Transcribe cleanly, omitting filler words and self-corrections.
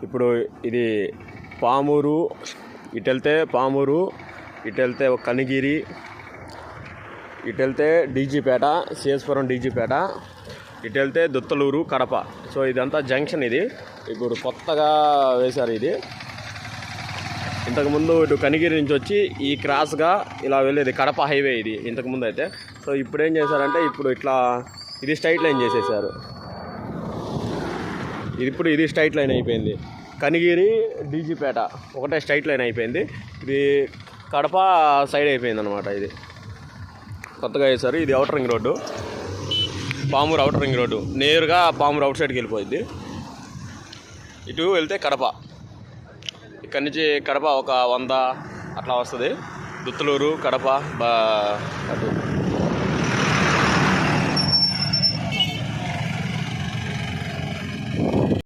ఇప్పుడు ఇది పామూరు, ఇటు వెళ్తే పామూరు, ఇటు వెళ్తే కనిగిరి, ఇటు వెళ్తే డీజీపేట, సిఎస్పురం డీజీపేట, ఇటు వెళ్తే దుత్తలూరు, కడప. సో ఇదంతా జంక్షన్. ఇది ఇప్పుడు కొత్తగా వేశారు. ఇది ఇంతకుముందు ఇటు కనిగిరి నుంచి వచ్చి ఈ క్రాస్గా ఇలా వెళ్ళేది కడప హైవే ఇది ఇంతకుముందు అయితే. సో ఇప్పుడు ఏం చేశారంటే ఇప్పుడు ఇట్లా ఇది స్ట్రైట్ లైన్ చేసేసారు. ఇది స్ట్రైట్ లైన్ అయిపోయింది. కనిగిరి డీజీపేట ఒకటే స్ట్రైట్ లైన్ అయిపోయింది. ఇది కడప సైడ్ అయిపోయింది అనమాట. ఇది కొత్తగా వేశారు. ఇది outer ring road, Pamuru outer ring road. నేరుగా పామూరు అవుట్ సైడ్కి వెళ్ళిపోయింది. ఇటు వెళ్తే కడప, ఇక్కడి నుంచి కడప ఒక 100 అట్లా వస్తుంది. దుత్తలూరు, కడప అటు